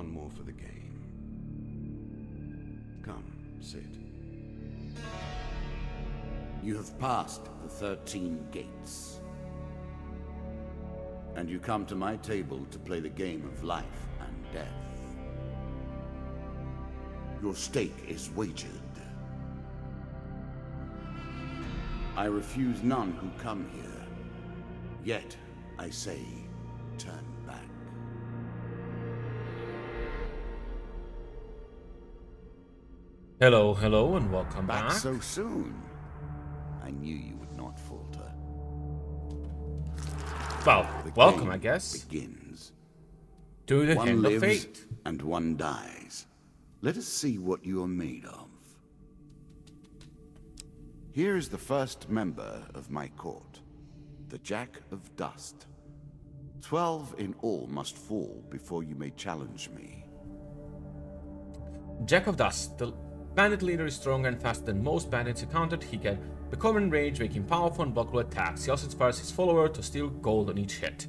one more for the game. Come, sit. You have passed the 13 gates. And you come to my table to play the game of life and death. Your stake is wagered. I refuse none who come here. Yet, I say, turn back. Hello, hello, and welcome back. Back so soon? I knew you would not falter. Well, The welcome, game I guess, begins. to the One hand of lives fate. and one dies. Let us see what you are made of. Here is the first member of my court, the Jack of Dust. 12 in all must fall before you may challenge me. Jack of Dust. The bandit leader is stronger and faster than most bandits encountered. He can become enraged, making powerful and blockable attacks. He also inspires his follower to steal gold on each hit.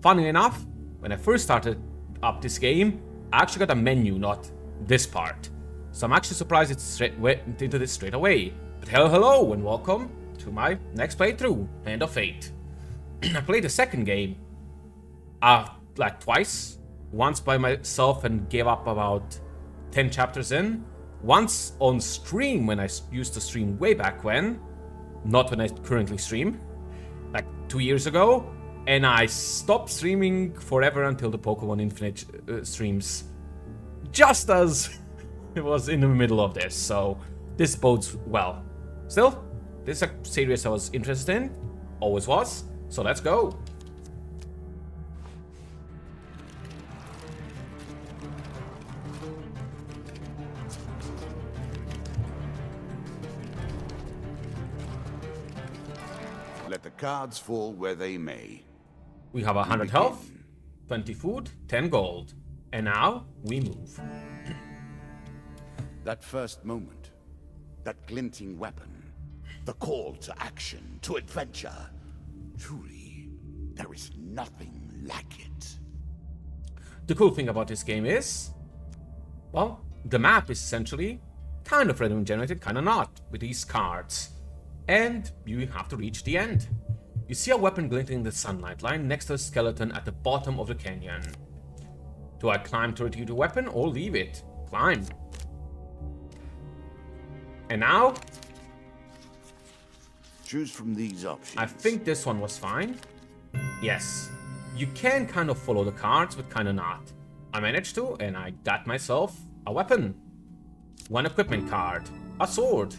Funny enough, when I first started up this game, I actually got a menu, not this part. So I'm actually surprised it went into this straight away. But hello, and welcome to my next playthrough, Hand of Fate. I played the second game, like twice. Once by myself and gave up about 10 chapters in. Once on stream when I used to stream way back when. Not when I currently stream. Like 2 years ago. And I stopped streaming forever until the Pokemon Infinite streams. Just as it was in the middle of this. So this bodes well. Still, this is a series I was interested in. Always was. So let's go. Let the cards fall where they may. We have 100 health, 20 food, 10 gold. And now we move. That first moment, that glinting weapon, the call to action, to adventure. Truly, there is nothing like it. The cool thing about this game is, well, the map is essentially kind of randomly generated, kind of not, with these cards. And you have to reach the end. You see a weapon glinting in the sunlight, lying next to a skeleton at the bottom of the canyon. Do I climb to retrieve the weapon or leave it? Climb. And now, Choose from these options. I think this one was fine. Yes. You can kind of follow the cards, but kind of not. I managed to, and I got myself a weapon. One equipment card. A sword.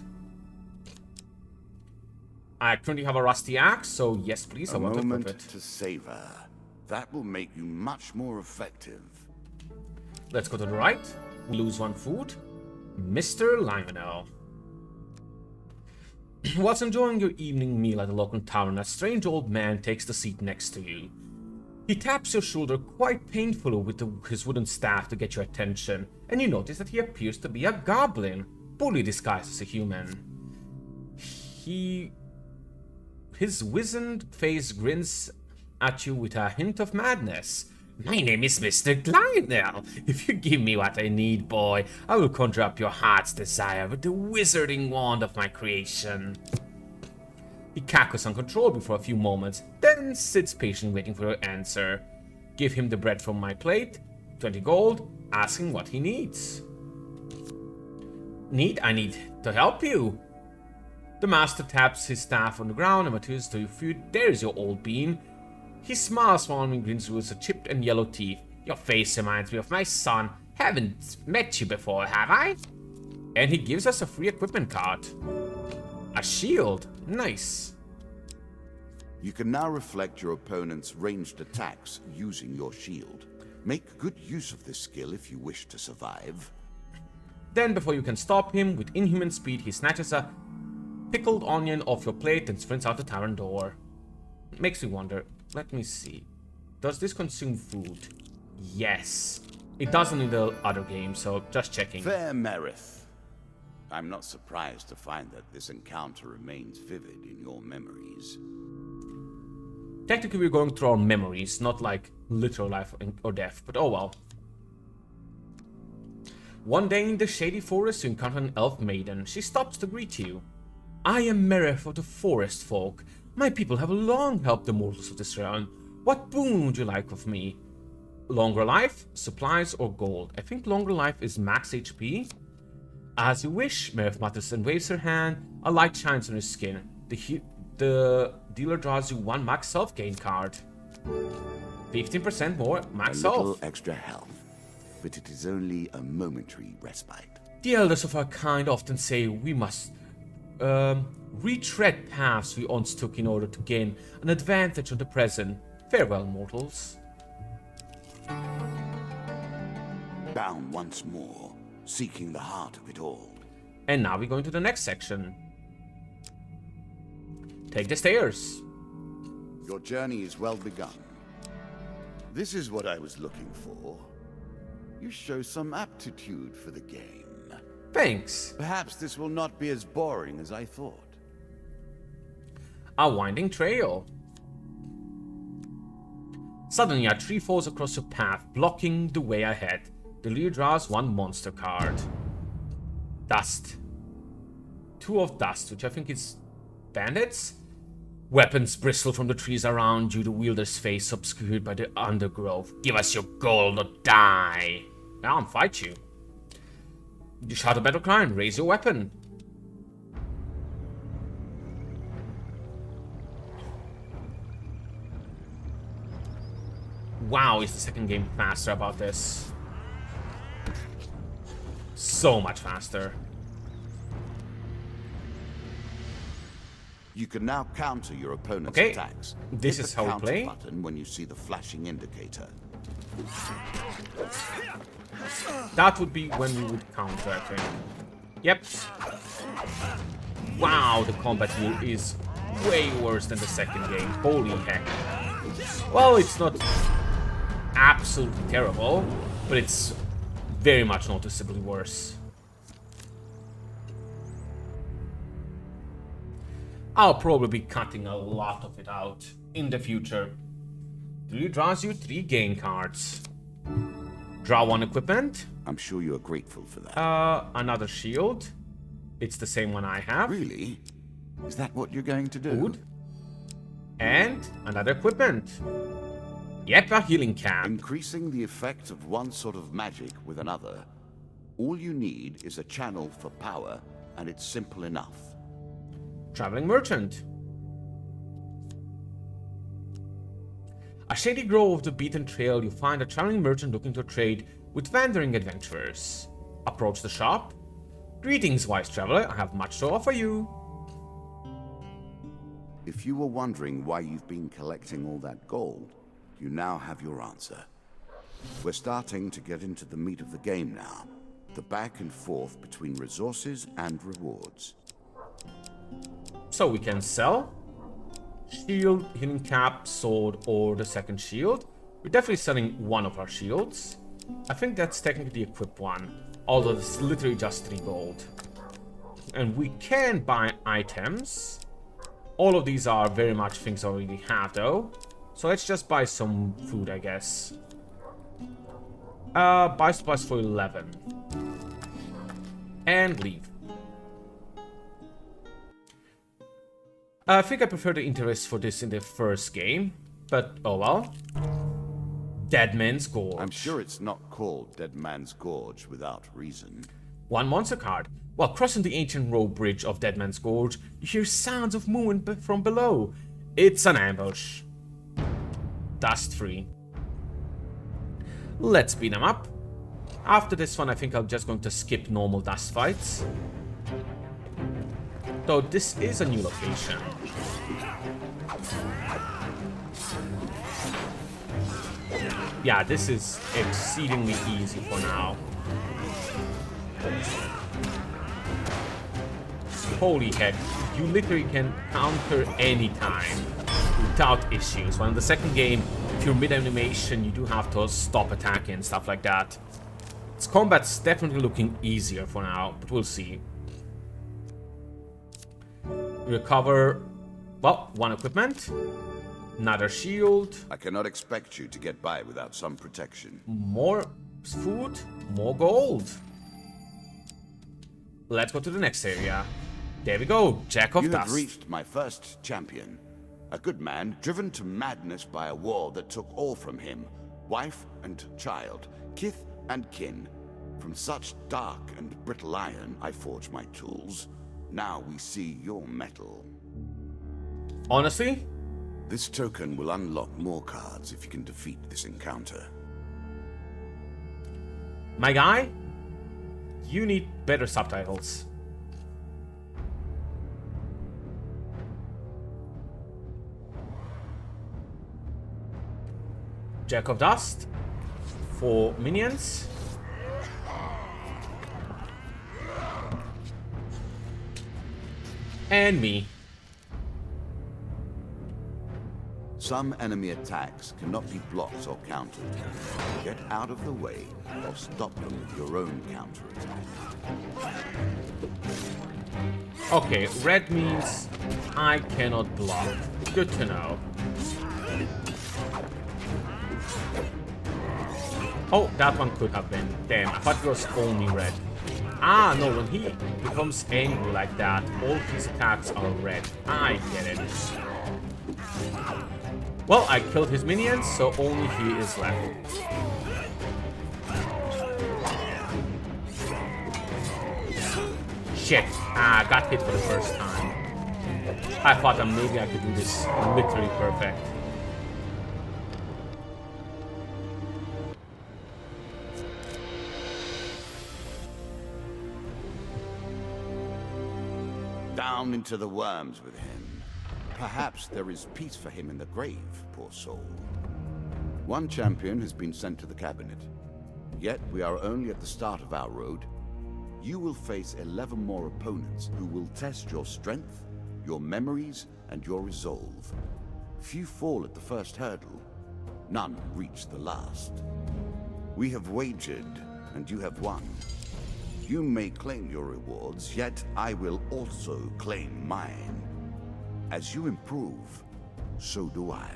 I currently have a rusty axe, so yes, please, I want to equip moment it. to savor. That will make you much more effective. Let's go to the right. We lose one food. Mr. Lionel. Whilst enjoying your evening meal at the local tavern, a strange old man takes the seat next to you. He taps your shoulder quite painfully with his wooden staff to get your attention, and you notice that he appears to be a goblin, fully disguised as a human. His wizened face grins at you with a hint of madness. My name is Mr. Lionel. If you give me what I need, boy, I will conjure up your heart's desire with the wizarding wand of my creation. He cackles uncontrollably for a few moments, then sits patient waiting for your answer. Give him the bread from my plate, 20 gold, asking what he needs. I need to help you. The master taps his staff on the ground and materials to your food. There's your old bean. He smiles while he grins with his chipped and yellow teeth. Your face reminds me of my son. Haven't met you before, have I? And he gives us a free equipment card. A shield. Nice. You can now reflect your opponent's ranged attacks using your shield. Make good use of this skill if you wish to survive. Then, before you can stop him, with inhuman speed, he snatches a pickled onion off your plate and sprints out the tavern door. Makes me wonder. Let me see. Does this consume food? Yes. It doesn't in the other game, so just checking. Fair Merith. I'm not surprised to find that this encounter remains vivid in your memories. Technically, we're going through our memories, not like literal life or death, but oh well. One day in the shady forest, you encounter an elf maiden. She stops to greet you. I am Merith of the Forest Folk. My people have long helped the mortals of this realm. What boon would you like of me? Longer life, supplies, or gold? I think longer life is max HP. As you wish, Merith mutters and waves her hand. A light shines on her skin. The dealer draws you one max health gain card. 15% more max health. A little extra health, but it is only a momentary respite. The elders of our kind often say we must retread paths we once took in order to gain an advantage on the present. Farewell, mortals. Bound once more, seeking the heart of it all. And now we go into the next section. Take the stairs. Your journey is well begun. This is what I was looking for. You show some aptitude for the game. Thanks. Perhaps this will not be as boring as I thought. A winding trail. Suddenly a tree falls across your path, blocking the way ahead. The leader draws one monster card. Dust. 2 of dust, which I think is bandits? Weapons bristle from the trees around you, the wielder's face obscured by the undergrowth. Give us your gold or die. Now I'll fight you. You shout a battle cry and raise your weapon. Wow, is the second game faster about this? So much faster. You can now counter your opponent's Okay, attacks. this Hit is the how we counter play. button when you see the flashing indicator. That would be when we would counter, I think. Yep. Wow, the combat here is way worse than the second game. Holy heck. Well, it's not absolutely terrible, but it's very much noticeably worse. I'll probably be cutting a lot of it out in the future. It draws you 3 gain cards. Draw 1 equipment. I'm sure you are grateful for that. Another shield. It's the same one I have. Really? Is that what you're going to do? Food. And another equipment. Yep, a healing cap. Increasing the effect of one sort of magic with another. All you need is a channel for power, and it's simple enough. Traveling merchant. A shady grove of the beaten trail, you find a traveling merchant looking to trade with wandering adventurers. Approach the shop. Greetings, wise traveler. I have much to offer you. If you were wondering why you've been collecting all that gold, you now have your answer. We're starting to get into the meat of the game now. The back and forth between resources and rewards. So we can sell shield, healing cap, sword, or the second shield. We're definitely selling one of our shields. I think that's technically the equipped one, although it's literally just 3 gold. And we can buy items. All of these are very much things I already have though. So let's just buy some food, I guess. Buy supplies for 11. And leave. I think I prefer the interest for this in the first game, but oh well. Dead Man's Gorge. I'm sure it's not called Dead Man's Gorge without reason. 1 monster card. While crossing the ancient road bridge of Dead Man's Gorge, you hear sounds of movement from below. It's an ambush. Dust free. Let's beat them up. After this one, I think I'm just going to skip normal dust fights. Though this is a new location. Yeah, this is exceedingly easy for now. Holy heck, you literally can counter anytime without issues. While in the second game, if you're mid-animation, you do have to stop attacking and stuff like that. Its combat's definitely looking easier for now, but we'll see. Recover, well, 1 equipment, another shield. I cannot expect you to get by without some protection. More food, more gold. let's go to the next area. There we go, Jack of You have Dust. reached my first champion. A good man driven to madness by a war that took all from him. Wife and child, kith and kin. From such dark and brittle iron I forge my tools. Now we see your metal. Honestly, This token will unlock more cards if you can defeat this encounter. my guy, you need better subtitles. Jack of Dust. 4 minions. And me. Some enemy attacks cannot be blocked or countered. Get out of the way or stop them with your own counterattack. Okay, red means I cannot block. Good to know. Oh, that one could have been. Damn, I thought it was only red. Ah, no, when he becomes angry like that, all his attacks are red. I get it. Well, I killed his minions, so only he is left. Shit. Ah, got hit for the first time. I thought that maybe I could do this literally perfect. Down into the worms with him. Perhaps there is peace for him in the grave, poor soul. One champion has been sent to the cabinet. Yet we are only at the start of our road. You will face 11 more opponents who will test your strength, your memories, and your resolve. Few fall at the first hurdle. None reach the last. We have wagered, and you have won. You may claim your rewards, yet I will also claim mine. As you improve, so do I.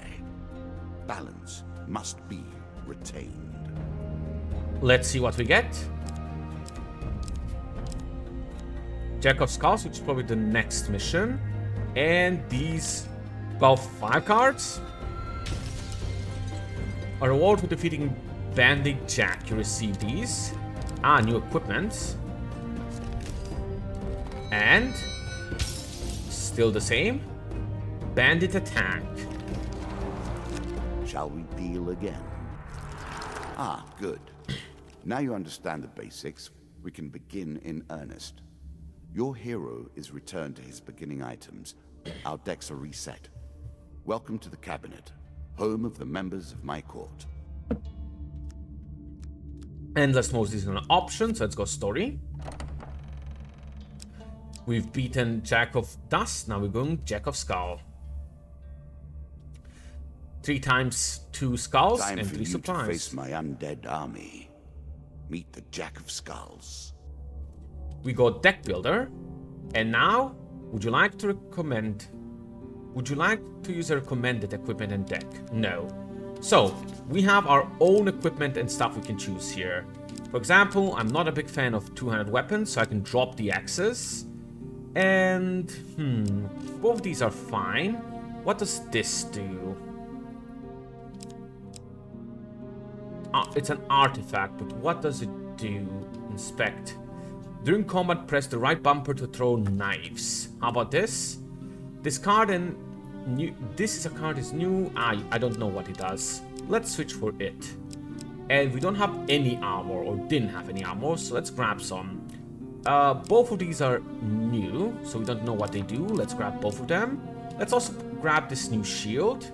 Balance must be retained. Let's see what we get. Jack of Skulls, which is probably the next mission. And these, well, 5 cards. A reward for defeating Bandit Jack. You receive these. Ah, new equipment. And still the same. Bandit attack. Shall we deal again? Ah, good. Now you understand the basics, we can begin in earnest. Your hero is returned to his beginning items. Our decks are reset. Welcome to the cabinet, home of the members of my court. Endless modes is an option, so let's go story. We've beaten Jack of Dust, now we're going Jack of Skull. 3 times 2 skulls Time and for 3 you supplies. to face my undead army. Meet the Jack of Skulls. We got deck builder, and now would you like to use a recommended equipment and deck? No. So we have our own equipment and stuff we can choose here. For example, I'm not a big fan of two-handed weapons, so I can drop the axes. And both of these are fine. What does this do? It's an artifact, but what does it do? Inspect. During combat, press the right bumper to throw knives. How about this? This card and new. This is a card is new. I don't know what it does. Let's switch for it. And we don't have any armor, or didn't have any armor, so let's grab some. Both of these are new, so we don't know what they do. Let's grab both of them. Let's also grab this new shield.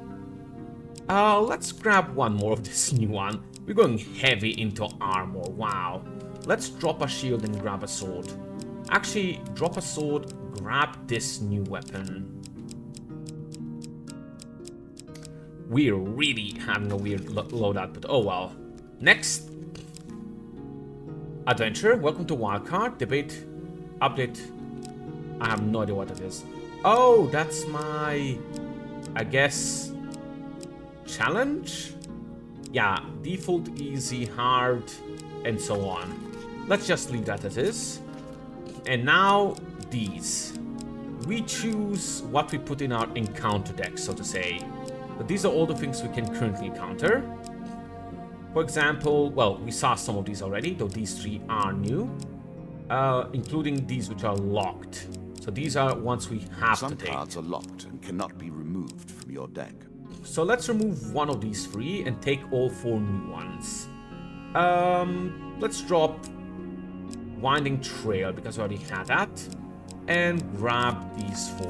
Let's grab one more of this new one. We're going heavy into armor, wow. Let's drop a shield and grab a sword. Actually, drop a sword, grab this new weapon. We're really having a weird loadout, but oh well. Next. Adventure, welcome to Wildcard, debate, update. I have no idea what it is. Oh, that's my, I guess, challenge? Yeah, default, easy, hard, and so on. Let's just leave that as is. And now these. We choose what we put in our encounter deck, so to say. But these are all the things we can currently encounter. For example, well, we saw some of these already, though these 3 are new. Including these which are locked. So these are ones we have to take. Some cards are locked and cannot be removed from your deck. So let's remove one of these 3 and take all 4 new ones. Let's drop Winding Trail because we already had that. And grab these 4.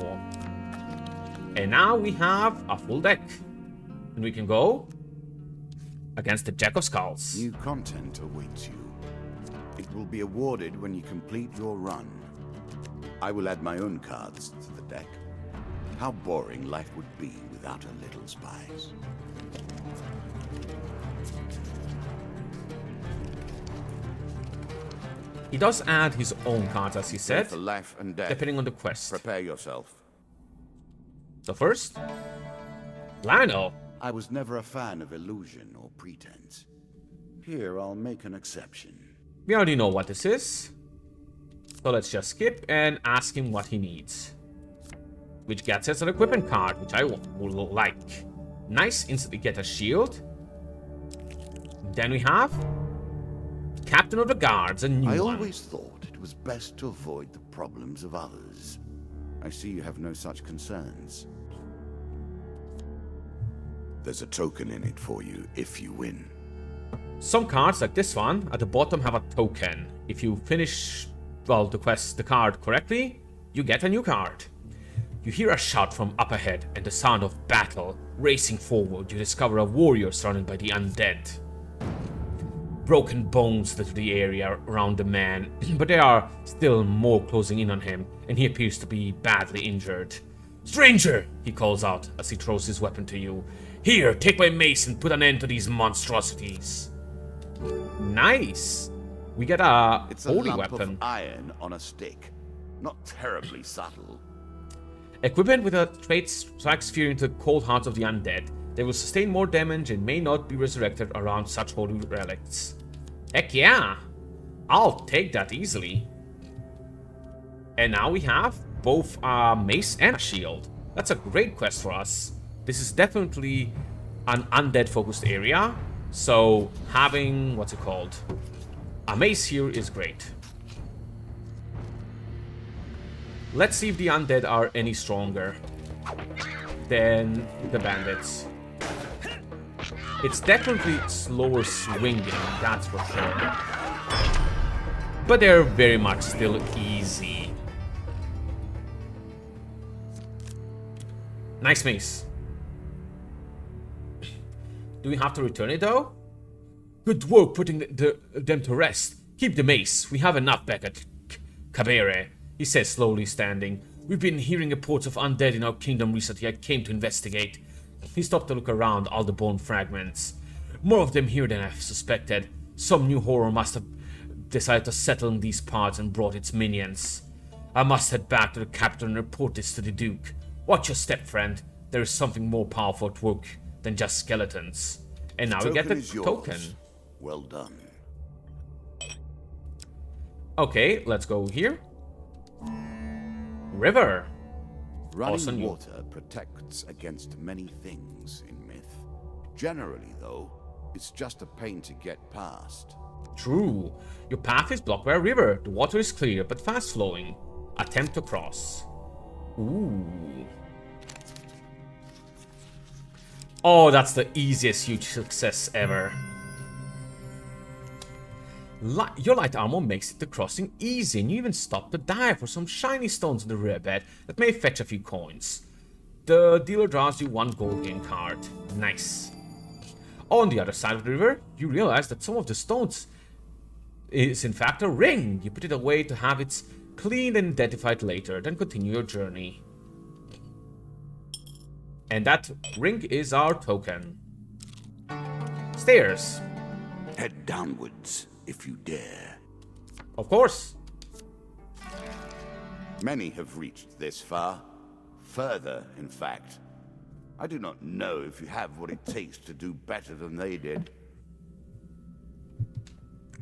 And now we have a full deck. And we can go against the Jack of Skulls. New content awaits you. It will be awarded when you complete your run. I will add my own cards to the deck. How boring life would be without a little spice. He does add his own cards, as he said, for life and death, depending on the quest. Prepare yourself. So first, Lionel. I was never a fan of illusion or pretense. Here, I'll make an exception. We already know what this is. So let's just skip and ask him what he needs. Which gets us an equipment card, which I will like. Nice, instantly get a shield. Then we have Captain of the Guards, a new one. I always thought it was best to avoid the problems of others. I see you have no such concerns. There's a token in it for you if you win. Some cards, like this one, at the bottom have a token. If you finish, well, the card correctly, you get a new card. You hear a shout from up ahead and the sound of battle. Racing forward, you discover a warrior surrounded by the undead. Broken bones litter the area around the man, but there are still more closing in on him, and he appears to be badly injured. "Stranger!" he calls out as he throws his weapon to you. "Here, take my mace and put an end to these monstrosities." Nice! We get a holy lump weapon. of iron on a stick. Not terribly subtle. Equipped with a trait strikes fear into the cold hearts of the undead. They will sustain more damage and may not be resurrected around such holy relics. Heck yeah! I'll take that easily. And now we have both a mace and a shield. That's a great quest for us. This is definitely an undead-focused area. So having, what's it called? A mace here is great. Let's see if the undead are any stronger than the bandits. It's definitely slower swinging, that's for sure. But they're very much still easy. Nice mace. Do we have to return it though? Good work putting them to rest. Keep the mace. We have enough back at Cabere, he says, slowly standing. We've been hearing reports of undead in our kingdom recently. I came to investigate. He stopped to look around all the bone fragments. More of them here than I suspected. Some new horror must have decided to settle in these parts and brought its minions. I must head back to the capital and report this to the Duke. Watch your step, friend. There is something more powerful at work than just skeletons. And now we get the token. Well done. Okay, let's go here. River. Running water protects against many things in myth. Generally, though, it's just a pain to get past. True. Your path is blocked by a river. The water is clear, but fast-flowing. Attempt to cross. Ooh. Oh, that's the easiest huge success ever. Your light armor makes the crossing easy, and you even stop to dive for some shiny stones in the riverbed that may fetch a few coins. The dealer draws you one gold game card. Nice. On the other side of the river, you realize that some of the stones is in fact a ring. You put it away to have it cleaned and identified later, then continue your journey. And that ring is our token. Stairs. Head downwards, if you dare. Of course. Many have reached this far. Further, in fact. I do not know if you have what it takes to do better than they did.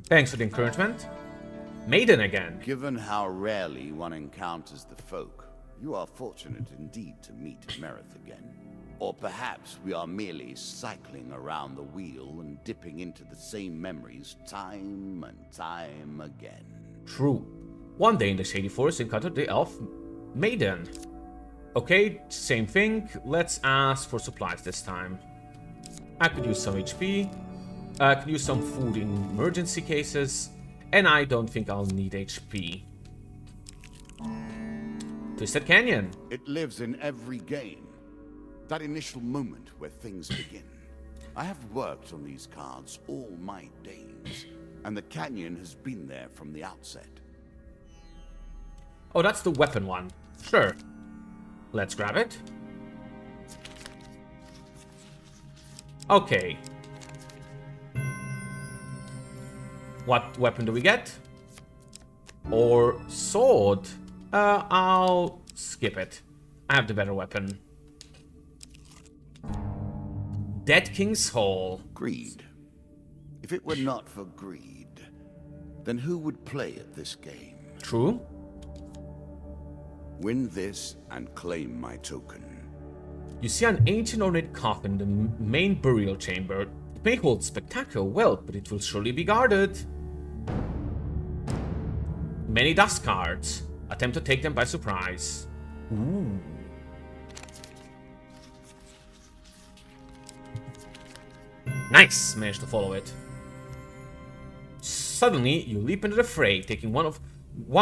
Thanks for the encouragement. Maiden again. Given how rarely one encounters the folk, you are fortunate indeed to meet Merith again. Or perhaps we are merely cycling around the wheel and dipping into the same memories time and time again. True. One day in the Shady Forest encountered the elf Maiden. Okay, same thing. Let's ask for supplies this time. I could use some HP. I could use some food in emergency cases. And I don't think I'll need HP. Twisted Canyon. It lives in every game. That initial moment where things begin. I have worked on these cards all my days, and the canyon has been there from the outset. Oh, that's the weapon one. Sure. Let's grab it. Okay. What weapon do we get? Or sword? I'll skip it. I have the better weapon. Dead King's Hall. Greed. If it were not for greed, then who would play at this game? True. Win this and claim my token. You see an ancient ornate coffin in the main burial chamber. It may hold spectacular wealth, but it will surely be guarded. Many dust cards. Attempt to take them by surprise. Ooh. Nice! Managed to follow it. Suddenly, you leap into the fray, taking one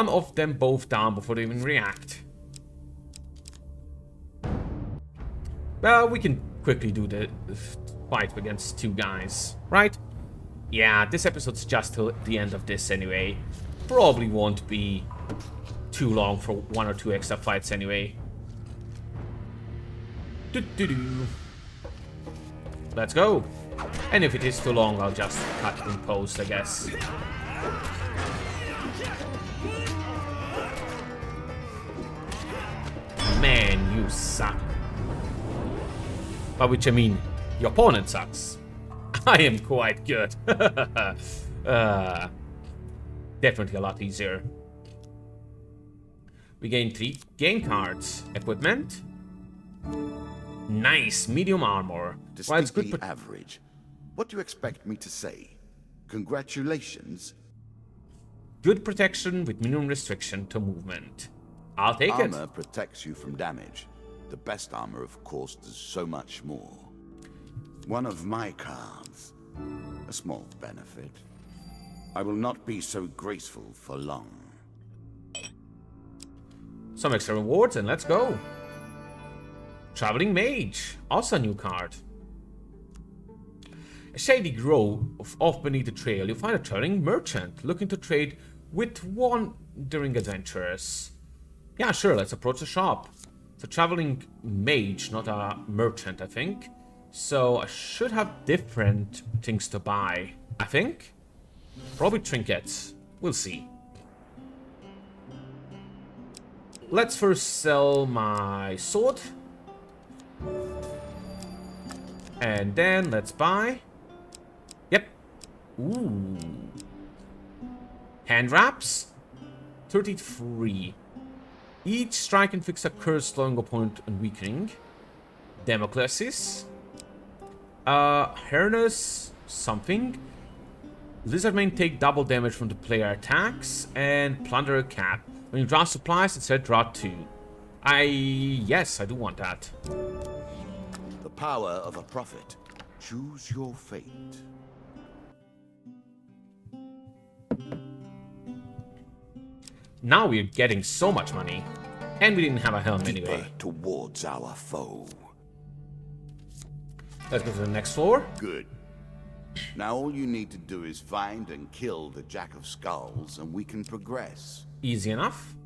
of them both down before they even react. Well, we can quickly do the fight against two guys, right? Yeah, this episode's just till the end of this anyway. Probably won't be too long for one or two extra fights anyway. Let's go. And if it is too long, I'll just cut it in post, I guess. Man, you suck. By which I mean, your opponent sucks. I am quite good. Definitely a lot easier. We gain 3 game cards. Equipment. Nice, medium armor. Well, it's good, average. What do you expect me to say? Congratulations. Good protection with minimum restriction to movement. I'll take it. Armor protects you from damage. The best armor, of course, does so much more. One of my cards. A small benefit. I will not be so graceful for long. Some extra rewards and let's go. Traveling Mage. Also a new card. A shady grove off beneath the trail, you find a traveling merchant looking to trade with wandering adventurers. Yeah, sure, let's approach the shop. It's a traveling mage, not a merchant, I think. So I should have different things to buy, I think. Probably trinkets. We'll see. Let's first sell my sword. And then let's buy. Yep. Ooh. Hand wraps. 33. Each strike inflicts a curse, slowing opponent and weakening. Democracies. Harness something. Lizardmen take double damage from the player attacks. And Plunderer Cap. When you draw supplies, it said draw 2. Yes, I do want that. The power of a prophet. Choose your fate. Now we're getting so much money. And we didn't have a helm Deeper anyway. towards our foe. Let's go to the next floor. Good. Now all you need to do is find and kill the Jack of Skulls, and we can progress. Easy enough.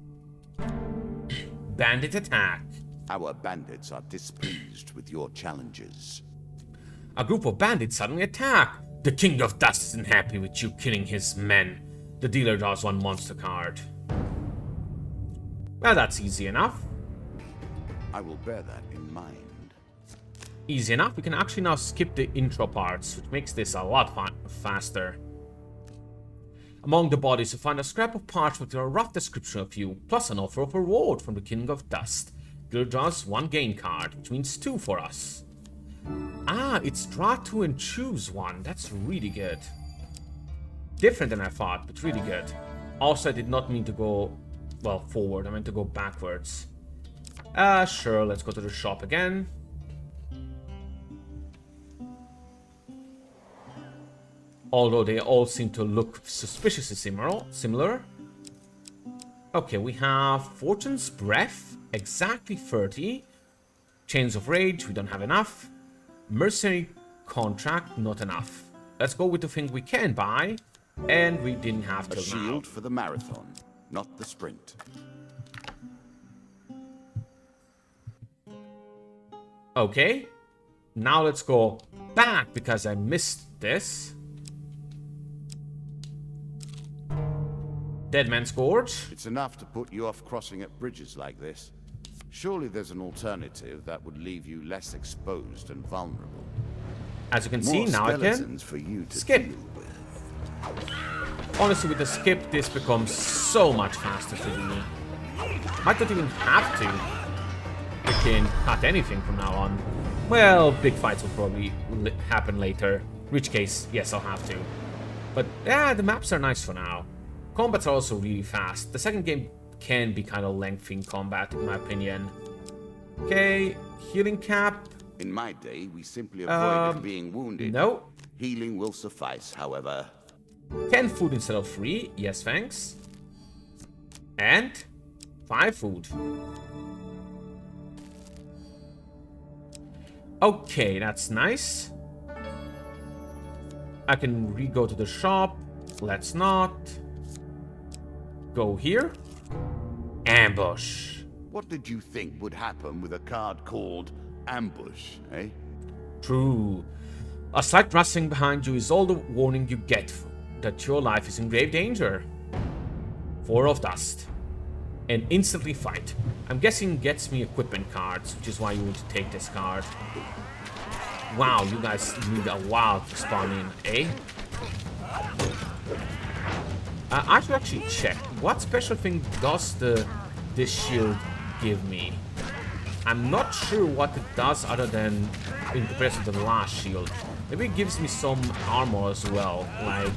Bandit attack. Our bandits are displeased with your challenges. A group of bandits suddenly attack. The King of Dust isn't happy with you killing his men. The dealer draws 1 monster card. Well, that's easy enough. I will bear that in mind. Easy enough. We can actually now skip the intro parts, which makes this a lot faster. Among the bodies, you find a scrap of parchment with a rough description of you, plus an offer of reward from the King of Dust. Guild draws 1 gain card, which means 2 for us. Ah, it's draw 2 and choose 1. That's really good. Different than I thought, but really good. Also, I did not mean to go, well, forward. I meant to go backwards. Sure, let's go to the shop again. Although they all seem to look suspiciously similar. Okay, we have Fortune's Breath, exactly 30. Chains of Rage, we don't have enough. Mercenary Contract, not enough. Let's go with the thing we can buy, and we didn't have to. A shield for the marathon, not the sprint. Okay, now let's go back because I missed this. Dead Man's Gorge. It's enough to put you off crossing at bridges like this. Surely there's an alternative that would leave you less exposed and vulnerable. As you can see, now I can for you to skip. deal with. Honestly, with the skip, this becomes so much faster to do. Might not even have to. We can cut anything from now on. Well, big fights will probably happen later. In which case, yes, I'll have to. But yeah, the maps are nice for now. Combats are also really fast. The second game can be kind of lengthy in combat, in my opinion. Okay, healing cap. In my day, we simply avoided being wounded. No. Healing will suffice, however. 10 food instead of 3. Yes, thanks. And 5 food. Okay, that's nice. I can re-go to the shop. Let's not. Go here. Ambush. What did you think would happen with a card called Ambush, eh? True. A slight rustling behind you is all the warning you get that your life is in grave danger. 4 of dust. And instantly fight. I'm guessing gets me equipment cards, which is why you would take this card. Wow, you guys need a while to spawn in, eh? I should actually check. What special thing does this shield give me? I'm not sure what it does other than in comparison to the last shield. Maybe it gives me some armor as well. Like,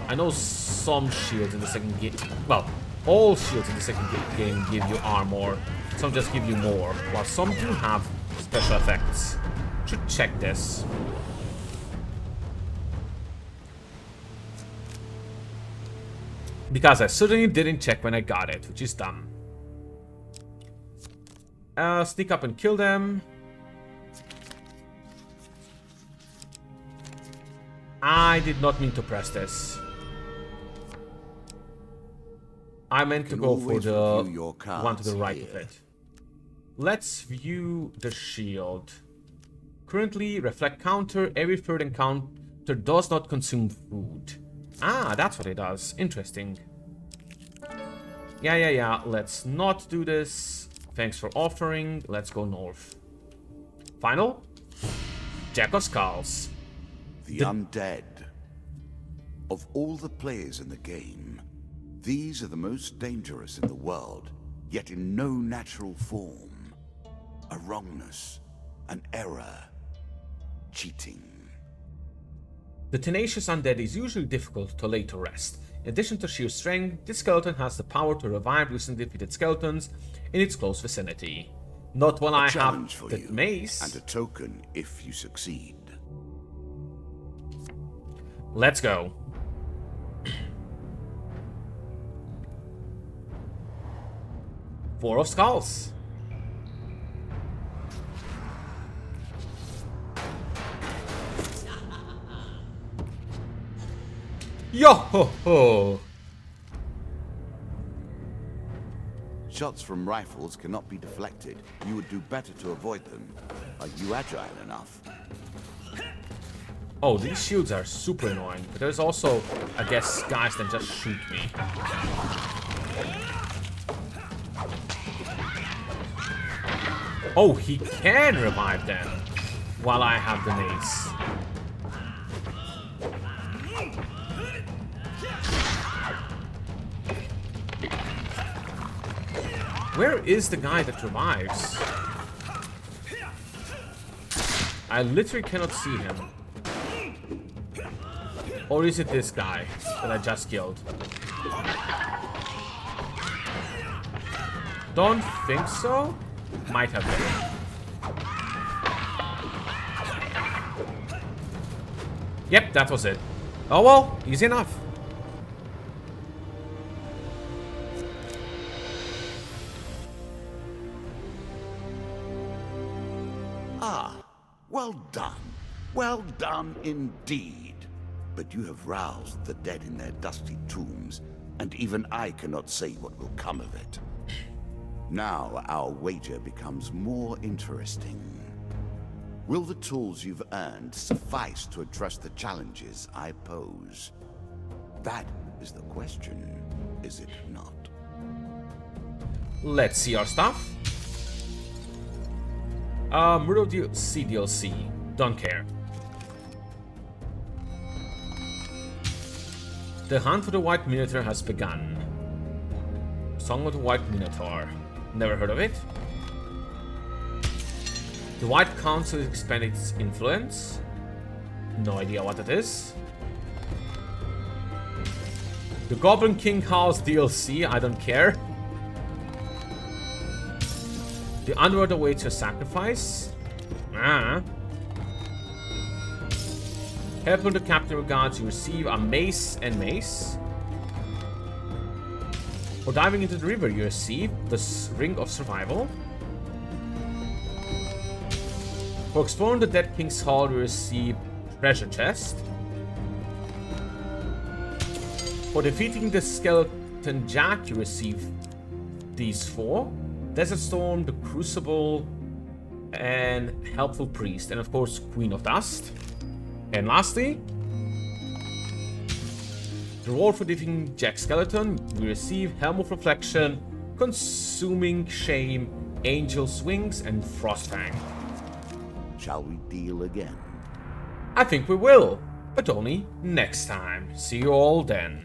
I know some shields in the second game. Well, all shields in the second game give you armor. Some just give you more, while some do have special effects. Should check this. Because I certainly didn't check when I got it, which is dumb. Sneak up and kill them. I did not mean to press this. I meant to go for the one to the right of it. Let's view the shield. Currently, reflect counter. Every third encounter does not consume food. Ah, that's what it does. Interesting. Yeah. Let's not do this. Thanks for offering. Let's go north. Final? Jack of Skulls. The undead. Of all the players in the game, these are the most dangerous in the world, yet in no natural form. A wrongness, an error, cheating. The tenacious undead is usually difficult to lay to rest. In addition to sheer strength, this skeleton has the power to revive recently defeated skeletons in its close vicinity. Not while I have the mace. And a token if you succeed. Let's go. Four of Skulls. Yo ho ho! Shots from rifles cannot be deflected. You would do better to avoid them. Are you agile enough? Oh, these shields are super annoying, but there's also, I guess, guys that just shoot me. Oh, he can revive them while I have the mace. Where is the guy that revives? I literally cannot see him. Or is it this guy that I just killed? Don't think so. Might have been. Yep, that was it. Oh well, easy enough. Ah, well done. Well done indeed. But you have roused the dead in their dusty tombs, and even I cannot say what will come of it. Now our wager becomes more interesting. Will the tools you've earned suffice to address the challenges I pose? That is the question, is it not? Let's see our stuff. Murder DLC. Don't care. The hunt for the White Minotaur has begun. Song of the White Minotaur. Never heard of it. The White Council is expanding its influence. No idea what it is. The Goblin King House DLC. I don't care. The Underworld awaits your sacrifice. Help from the Captain regards. You receive a mace and mace. For diving into the river, you receive the Ring of Survival. For exploring the Dead King's Hall, you receive Treasure Chest. For defeating the Skeleton Jack, you receive these 4. Desert Storm, the Crucible, and Helpful Priest, and of course Queen of Dust. And lastly, the reward for defeating Jack Skeleton, we receive Helm of Reflection, Consuming Shame, Angel's Wings, and Frostfang. Shall we deal again? I think we will, but only next time. See you all then.